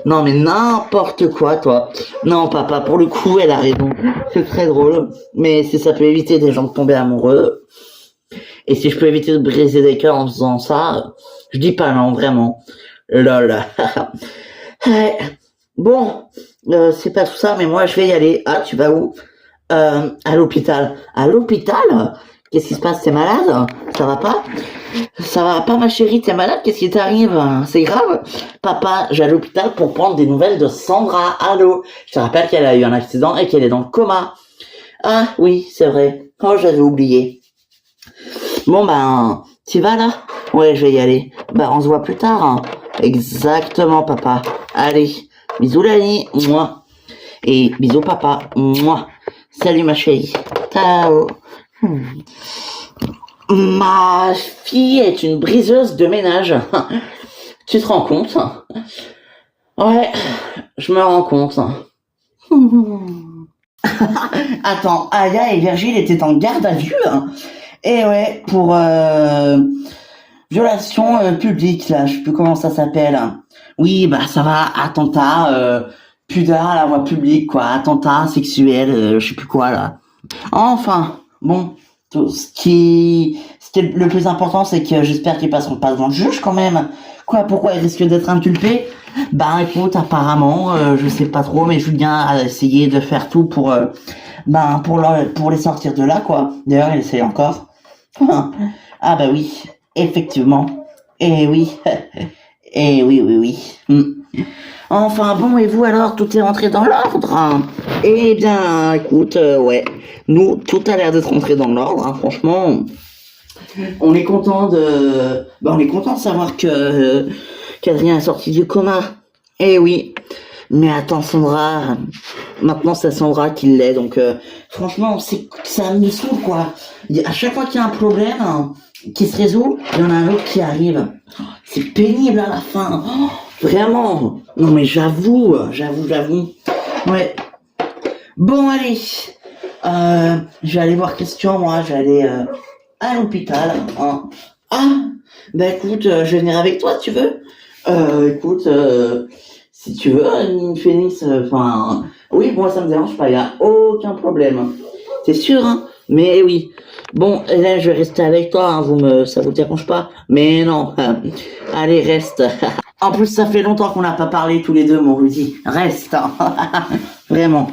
Non, mais n'importe quoi, toi. Non, papa, pour le coup, elle a raison. C'est très drôle. Mais si ça peut éviter des gens de tomber amoureux, et si je peux éviter de briser des cœurs en faisant ça, je dis pas non, vraiment. Lol. Ouais. Bon, c'est pas tout ça, mais moi, je vais y aller. Ah, tu vas où? À l'hôpital. À l'hôpital? Qu'est-ce qui se passe? T'es malade? Ça va pas? Ça va pas, ma chérie? T'es malade? Qu'est-ce qui t'arrive? C'est grave? Papa, j'ai à l'hôpital pour prendre des nouvelles de Sandra. Allô? Je te rappelle qu'elle a eu un accident et qu'elle est dans le coma. Ah, oui, c'est vrai. Oh, j'avais oublié. Bon, ben, t'y vas, là? Ouais, je vais y aller. Ben, on se voit plus tard, hein. Exactement, papa. Allez. Bisous, Lani. Moi. Et bisous, papa. Moi. Salut, ma chérie. Ciao. Ma fille est une briseuse de ménage. Tu te rends compte? Ouais, je me rends compte. Attends, Aya et Virgile étaient en garde à vue? Et ouais, pour violation publique, là, je sais plus comment ça s'appelle. Oui, bah ça va, attentat, pudeur à la voie publique, quoi, attentat sexuel, je sais plus quoi, là. Enfin, bon, ce qui est le plus important, c'est que j'espère qu'ils passeront pas devant le juge quand même. Quoi, pourquoi ils risquent d'être inculpés? Ben écoute, apparemment, je sais pas trop, mais Julien a essayé de faire tout pour pour les sortir de là, quoi. D'ailleurs, il essaie encore. Ah bah oui, effectivement. Et oui, et oui. Enfin bon, et vous alors, tout est rentré dans l'ordre? Eh bien, écoute, ouais, nous, tout a l'air d'être rentré dans l'ordre, hein, franchement. On est content de savoir que qu'Adrien est sorti du coma. Eh oui. Mais attends, Sandra, maintenant c'est Sandra qui l'est, donc franchement, ça me saoule, quoi. À chaque fois qu'il y a un problème qui se résout, il y en a un autre qui arrive. C'est pénible à la fin. Oh, vraiment. Non mais j'avoue. Ouais. Bon, allez. Je vais aller voir Christian, moi. Je vais aller à l'hôpital. Hein. Ah, bah écoute, je vais venir avec toi, si tu veux. Écoute, si tu veux, une Phoenix, oui, moi ça me dérange pas, y a aucun problème. C'est sûr, hein. Mais oui. Bon, là, je vais rester avec toi, hein, ça vous dérange pas? Mais non. Allez, reste. En plus, ça fait longtemps qu'on n'a pas parlé tous les deux, mon Rudy. Reste. Hein. Vraiment.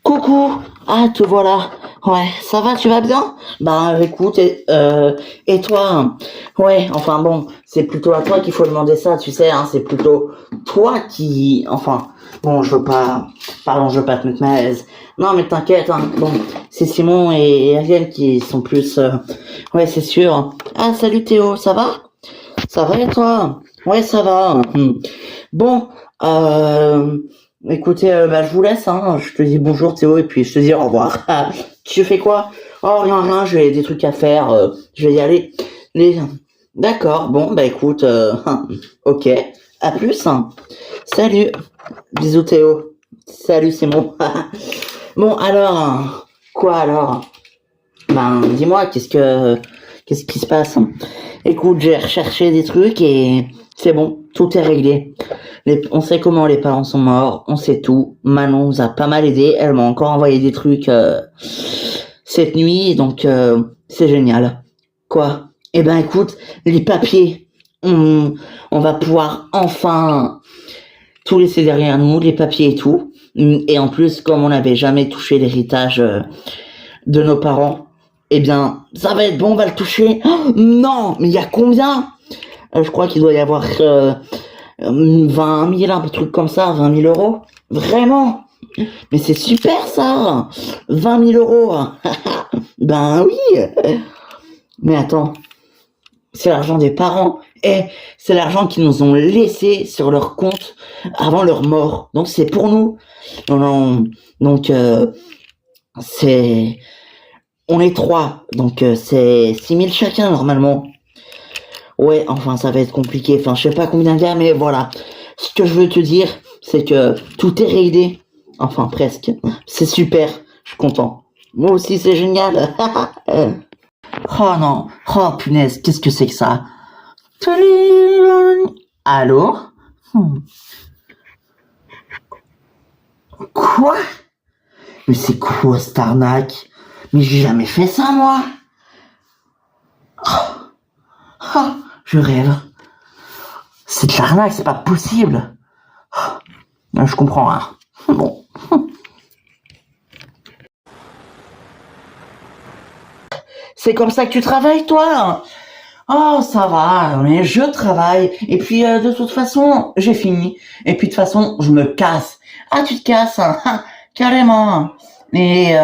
Coucou. Ah, te voilà. Ouais, ça va, tu vas bien? Bah, écoute, et toi? Ouais, enfin bon, c'est plutôt à toi qu'il faut demander ça, tu sais, hein, c'est plutôt toi qui... Enfin, bon, je veux pas te mettre mal à l'aise. Non, mais t'inquiète, hein, bon, c'est Simon et Ariel qui sont plus... Ouais, c'est sûr. Ah, salut Théo, ça va? Ça va et toi? Ouais, ça va. Bon, Euh, écoutez, je vous laisse, hein. Je te dis bonjour Théo et puis je te dis au revoir. Tu fais quoi? Oh, rien, j'ai des trucs à faire. Je vais y aller. Les... D'accord, bon, écoute, ok. À plus, hein. Salut. Bisous Théo. Salut Simon. Bon, alors, quoi alors? Dis-moi, qu'est-ce qui se passe? Écoute, j'ai recherché des trucs et c'est bon, tout est réglé. On sait comment les parents sont morts, on sait tout. Manon nous a pas mal aidé, elle m'a encore envoyé des trucs cette nuit, donc c'est génial. Quoi? Écoute, les papiers, on va pouvoir enfin tout laisser derrière nous, les papiers et tout. Et en plus, comme on n'avait jamais touché l'héritage de nos parents, ça va être bon, on va le toucher. Oh, non, mais il y a combien? Je crois qu'il doit y avoir 20 000, un truc comme ça, 20 000 euros. Vraiment? Mais c'est super ça! 20 000 euros! Ben oui! Mais attends, c'est l'argent des parents. C'est l'argent qu'ils nous ont laissé sur leur compte avant leur mort. Donc c'est pour nous. Donc c'est... On est 3, donc c'est 6 000 chacun normalement. Ouais, enfin ça va être compliqué, enfin je sais pas combien il y a, mais voilà. Ce que je veux te dire, c'est que tout est réglé. Enfin presque. C'est super, je suis content. Moi aussi c'est génial. Oh non, oh punaise, qu'est-ce que c'est que ça? Allô? Quoi? Mais c'est quoi cette arnaque? Mais j'ai jamais fait ça moi. Je rêve. C'est de l'arnaque, c'est pas possible. Je comprends rien. Bon. C'est comme ça que tu travailles, toi? Oh, ça va, mais je travaille. Et puis, de toute façon, j'ai fini. Et puis, de toute façon, je me casse. Ah, tu te casses, hein? Carrément. Et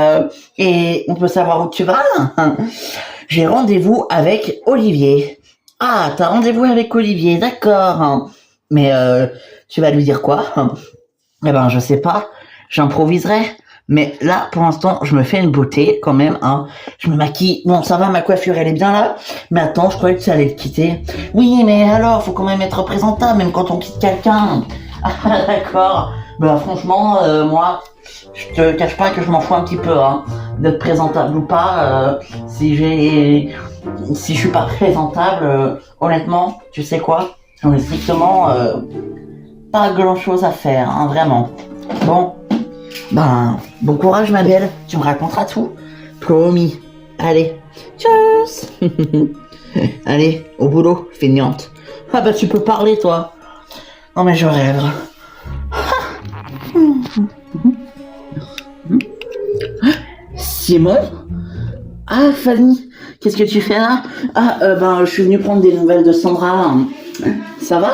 on peut savoir où tu vas? J'ai rendez-vous avec Olivier. Ah, t'as rendez-vous avec Olivier, d'accord. Mais tu vas lui dire quoi? Je sais pas. J'improviserai. Mais là, pour l'instant, je me fais une beauté quand même. Je me maquille. Bon, ça va, ma coiffure, elle est bien là. Mais attends, je croyais que tu allais le quitter. Oui, mais alors, faut quand même être présentable, même quand on quitte quelqu'un. Ah, d'accord. Franchement, moi, je te cache pas que je m'en fous un petit peu, d'être présentable ou pas. Si je suis pas présentable, honnêtement, tu sais quoi? J'en ai strictement pas grand chose à faire, vraiment. Bon, bon courage ma belle, tu me raconteras tout. Promis. Allez, tchuss. Allez, au boulot, feignante. Ah tu peux parler toi. Non mais je rêve. Simon? Ah Fanny, qu'est-ce que tu fais là? Je suis venu prendre des nouvelles de Sandra. Ça va?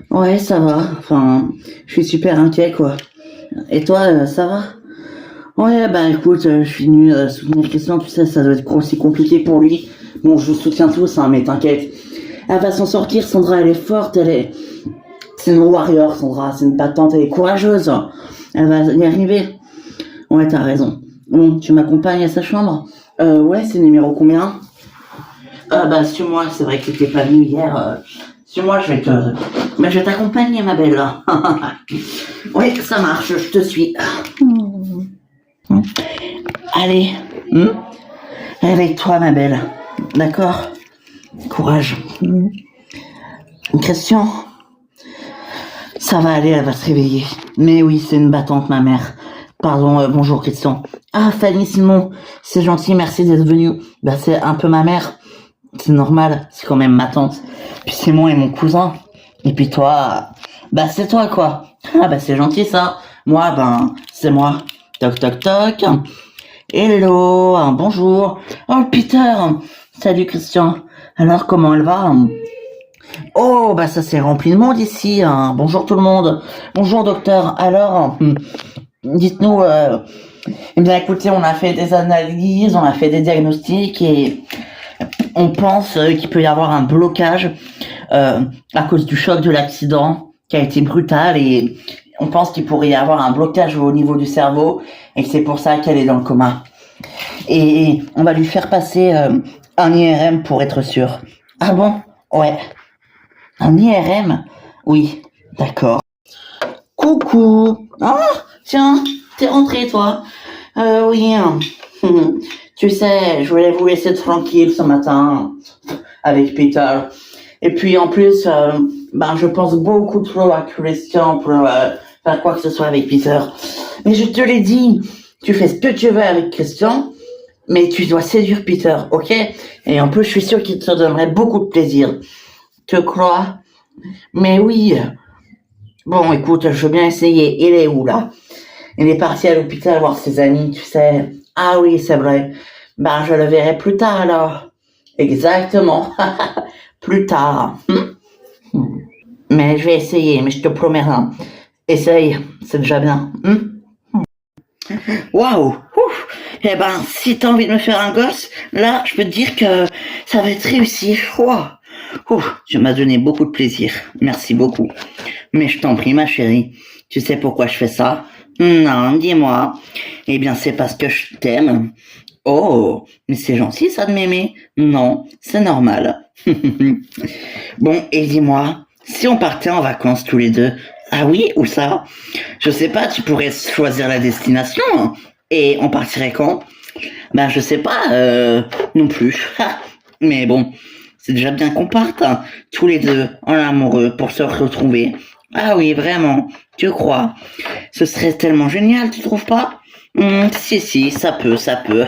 Ouais, ça va. Enfin, je suis super inquiet quoi. Et toi, ça va? Ouais, écoute, je suis venu soutenir Christian, tu sais, ça doit être aussi compliqué pour lui. Bon, je vous soutiens tous, mais t'inquiète. Elle va s'en sortir, Sandra, elle est forte, c'est une warrior, Sandra, c'est une battante, elle est courageuse. Elle va y arriver. Ouais, t'as raison. Bon, tu m'accompagnes à sa chambre? Ouais, c'est numéro combien? Suis-moi, c'est vrai que t'étais pas venu hier. Suis-moi, je vais t'accompagner, ma belle. Oui, ça marche, je te suis. Allez, réveille-toi, ma belle. D'accord? Courage. Christian, ça va aller, elle va se réveiller. Mais oui, c'est une battante, ma mère. Pardon, bonjour Christian. Ah, Fanny, Simon, c'est gentil, merci d'être venu. C'est un peu ma mère. C'est normal, c'est quand même ma tante. Puis Simon est mon cousin. Et puis toi, c'est toi quoi. Ah c'est gentil ça. Moi, c'est moi. Toc toc toc. Hello, bonjour. Oh Peter. Salut Christian. Alors comment elle va? Oh ça s'est rempli de monde ici. Bonjour tout le monde. Bonjour docteur. Alors, dites-nous. Écoutez, on a fait des analyses, on a fait des diagnostics et on pense qu'il peut y avoir un blocage à cause du choc de l'accident qui a été brutale et on pense qu'il pourrait y avoir un blocage au niveau du cerveau et que c'est pour ça qu'elle est dans le coma. Et on va lui faire passer un IRM pour être sûr. Ah bon? Ouais. Un IRM? Oui, d'accord. Coucou. Oh, tiens, t'es rentré toi. Oui. Tu sais, je voulais vous laisser tranquille ce matin avec Peter. Et puis en plus, je pense beaucoup trop à Christian pour faire quoi que ce soit avec Peter. Mais je te l'ai dit, tu fais ce que tu veux avec Christian, mais tu dois séduire Peter, ok? Et en plus, je suis sûr qu'il te donnerait beaucoup de plaisir. Tu crois? Mais oui. Bon, écoute, je veux bien essayer. Il est où, là? Il est parti à l'hôpital voir ses amis, tu sais. Ah oui, c'est vrai. Je le verrai plus tard, alors. Exactement. Plus tard. Mais je vais essayer, mais je te promets rien. Essaye, c'est déjà bien. Waouh! Eh ben, si t'as envie de me faire un gosse, là, je peux te dire que ça va être réussi. Tu m'as donné beaucoup de plaisir. Merci beaucoup. Mais je t'en prie, ma chérie. Tu sais pourquoi je fais ça? Non, dis-moi. Eh bien, c'est parce que je t'aime. Oh, mais c'est gentil ça de m'aimer. Non, c'est normal. Bon, et dis-moi, si on partait en vacances tous les deux, ah oui, où ça? Je sais pas, tu pourrais choisir la destination. Et on partirait quand? Je sais pas, non plus. Mais bon, c'est déjà bien qu'on parte, tous les deux, en amoureux, pour se retrouver. Ah oui, vraiment, tu crois? Ce serait tellement génial, tu trouves pas? Si, ça peut. Je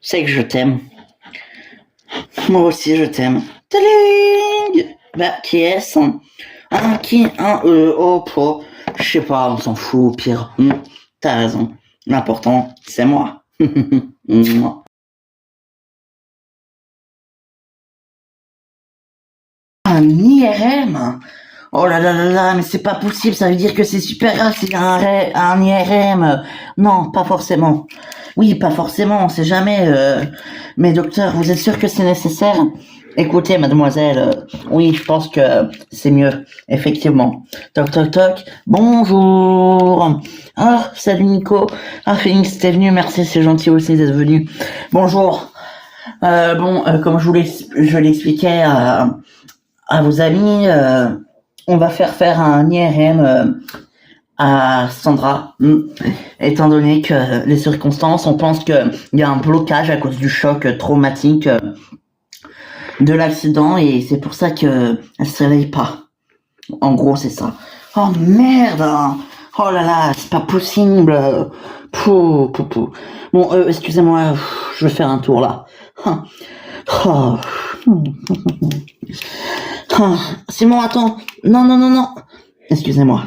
sais que je t'aime. Moi aussi, je t'aime. Taling! Qui est-ce? Je sais pas, on s'en fout, au pire. T'as raison. L'important, c'est moi. Un IRM? Oh là là là là, mais c'est pas possible, ça veut dire que c'est super grave s'il y a un IRM. Non, pas forcément. Oui, pas forcément, on sait jamais. Mais docteur, vous êtes sûr que c'est nécessaire? Écoutez, mademoiselle, oui, je pense que c'est mieux, effectivement. Toc, toc, toc. Bonjour. Ah, salut Nico. Ah, Phoenix, t'es venu, merci, c'est gentil aussi d'être venu. Bonjour. Comme je l'expliquais à vos amis, on va faire un IRM à Sandra, étant donné que les circonstances, on pense qu'il y a un blocage à cause du choc traumatique de l'accident et c'est pour ça que elle se réveille pas. En gros, c'est ça. Oh merde! Oh là là, c'est pas possible. Pou. Bon, excusez-moi, je vais faire un tour là. Oh. Simon, attends. Non. Excusez-moi.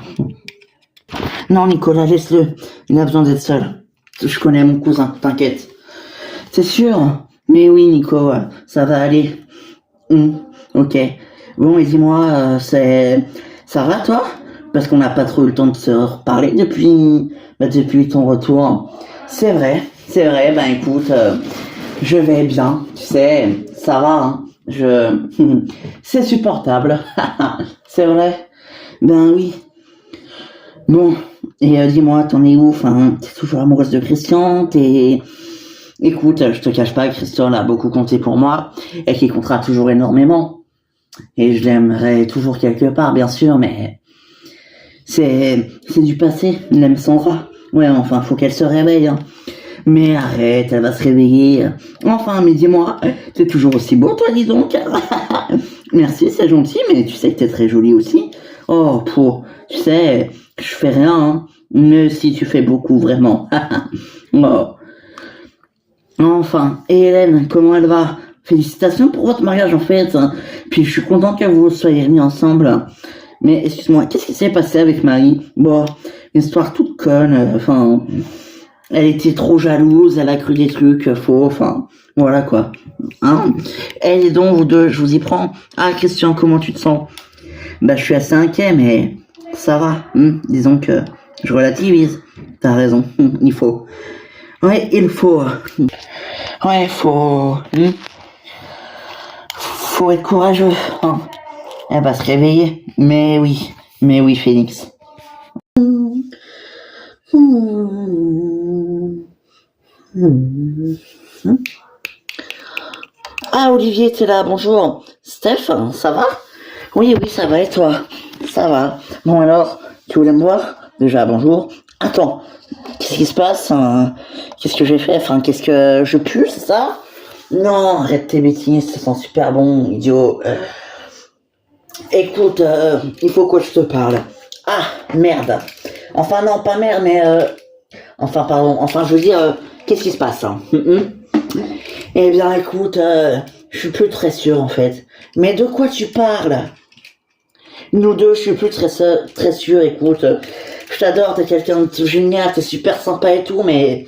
Non, Nicolas, laisse-le. Il a besoin d'être seul. Je connais mon cousin, t'inquiète. C'est sûr. Mais oui, Nico, ça va aller. Ok. Bon, et dis-moi, ça va, toi? Parce qu'on n'a pas trop eu le temps de se reparler depuis ton retour. C'est vrai. Écoute, je vais bien. Tu sais, ça va, hein. C'est supportable. C'est vrai. Oui. Bon, et dis-moi, t'en es où? Enfin, t'es toujours amoureuse de Christian? Écoute, je te cache pas, Christian a beaucoup compté pour moi et qu'il comptera toujours énormément. Et je l'aimerais toujours quelque part, bien sûr, mais c'est du passé. Il aime Sandra. Ouais, enfin, faut qu'elle se réveille. Hein. Mais arrête, elle va se réveiller. Enfin, mais dis-moi, t'es toujours aussi beau, toi, dis donc. Merci, c'est gentil, mais tu sais que t'es très jolie aussi. Oh, tu sais, je fais rien, hein. Mais si tu fais beaucoup, vraiment. Oh. Enfin, et Hélène, comment elle va? Félicitations pour votre mariage en fait. Puis je suis content que vous soyez réunis ensemble. Mais excuse-moi, qu'est-ce qui s'est passé avec Marie? Bon, une histoire toute conne. Elle était trop jalouse, elle a cru des trucs faux. Voilà quoi. Hein? Et donc vous deux, je vous y prends. Ah Christian, comment tu te sens? Je suis assez inquiet, mais ça va. Disons que je relativise. T'as raison, il faut. Ouais, il faut. Ouais, faut être courageux. Hein. Elle va se réveiller. Mais oui, Phoenix. Ah, Olivier, t'es là, bonjour. Steph, ça va? Oui, ça va, et toi? Ça va. Bon, alors, tu voulais me voir? Déjà, bonjour. Attends, qu'est-ce qui se passe? Qu'est-ce que j'ai fait? Enfin, qu'est-ce que je pue, c'est ça? Non, arrête tes bêtises, ça sent super bon, idiot. Écoute, il faut que je te parle. Ah, merde. Enfin, non, pas merde, mais... Enfin, pardon. Enfin, je veux dire, qu'est-ce qui se passe, hein? Eh bien, écoute, je suis plus très sûr, en fait. Mais de quoi tu parles? Nous deux, je suis plus très sûr, écoute. Je t'adore, t'es quelqu'un de génial, t'es super sympa et tout, mais...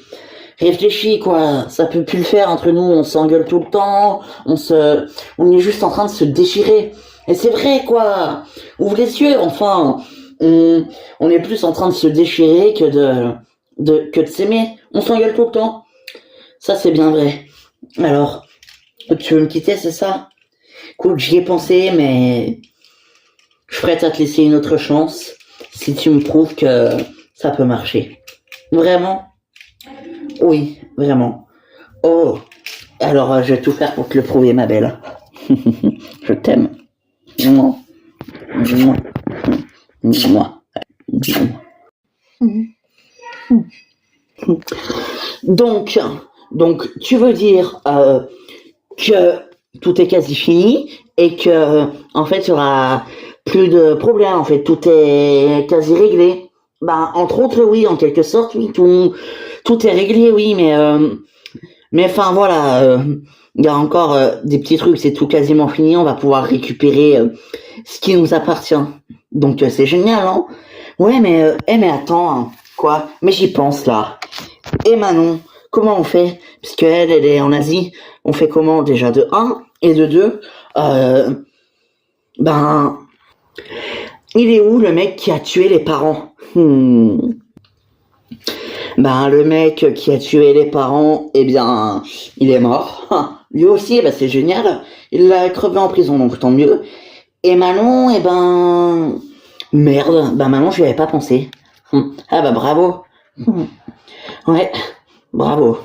Réfléchis, quoi. Ça peut plus le faire entre nous, on s'engueule tout le temps, on est juste en train de se déchirer. Et c'est vrai, quoi. Ouvre les yeux, enfin. On est plus en train de se déchirer que de s'aimer. On s'engueule tout le temps. Ça, c'est bien vrai. Alors, tu veux me quitter, c'est ça? Écoute, j'y ai pensé, mais je suis prête à te laisser une autre chance si tu me prouves que ça peut marcher. Vraiment? Oui, vraiment. Oh, alors je vais tout faire pour te le prouver, ma belle. Je t'aime. Mouah. Mouah. Mouah. Donc, tu veux dire que tout est quasi fini et que, en fait, il y aura plus de problèmes. En fait, tout est quasi réglé. Bah, entre autres, oui, en quelque sorte, oui, tout est réglé, oui, mais enfin, voilà, il y a encore des petits trucs, c'est tout quasiment fini, on va pouvoir récupérer ce qui nous appartient. Donc, c'est génial, hein? Ouais, mais attends, hein, quoi? Mais j'y pense, là. Et Manon, comment on fait? Puisque elle est en Asie, on fait comment déjà de 1 et de 2? Ben, il est où le mec qui a tué les parents? Ben, le mec qui a tué les parents, eh bien, il est mort. Lui aussi, ben, c'est génial. Il l'a crevé en prison, donc tant mieux. Et Manon, eh ben... Merde, ben Manon, je lui avais pas pensé. Ah bah bravo. Ouais, bravo.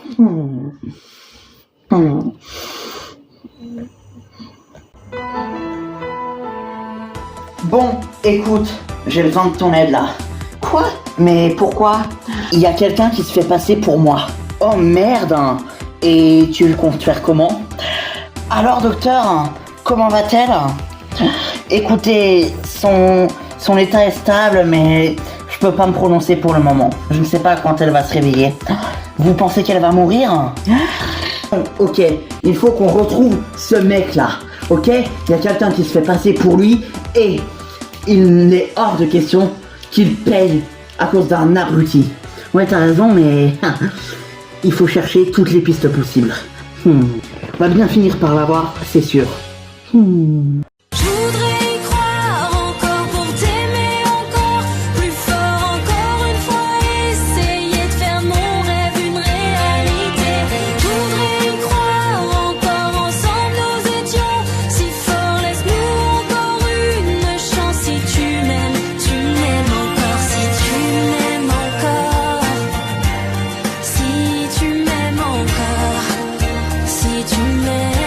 Bon, écoute, j'ai besoin de ton aide là. Quoi? Mais pourquoi? Il y a quelqu'un qui se fait passer pour moi. Oh merde! Et tu comptes faire comment? Alors docteur, comment va-t-elle? Écoutez, son état est stable, mais je peux pas me prononcer pour le moment. Je ne sais pas quand elle va se réveiller. Vous pensez qu'elle va mourir? Ok, il faut qu'on retrouve ce mec-là. Ok? Il y a quelqu'un qui se fait passer pour lui et il est hors de question qu'il paye à cause d'un abruti. Ouais, t'as raison, mais il faut chercher toutes les pistes possibles. On va bien finir par l'avoir, c'est sûr. Je voudrais y croire encore pour t'aimer encore plus fort encore une fois, essayer de faire mon rêve une réalité. Je voudrais y croire encore ensemble nous étions si forts, laisse-nous encore une chance. Si tu m'aimes encore, si tu m'aimes encore, si tu m'aimes encore, si tu m'aimes.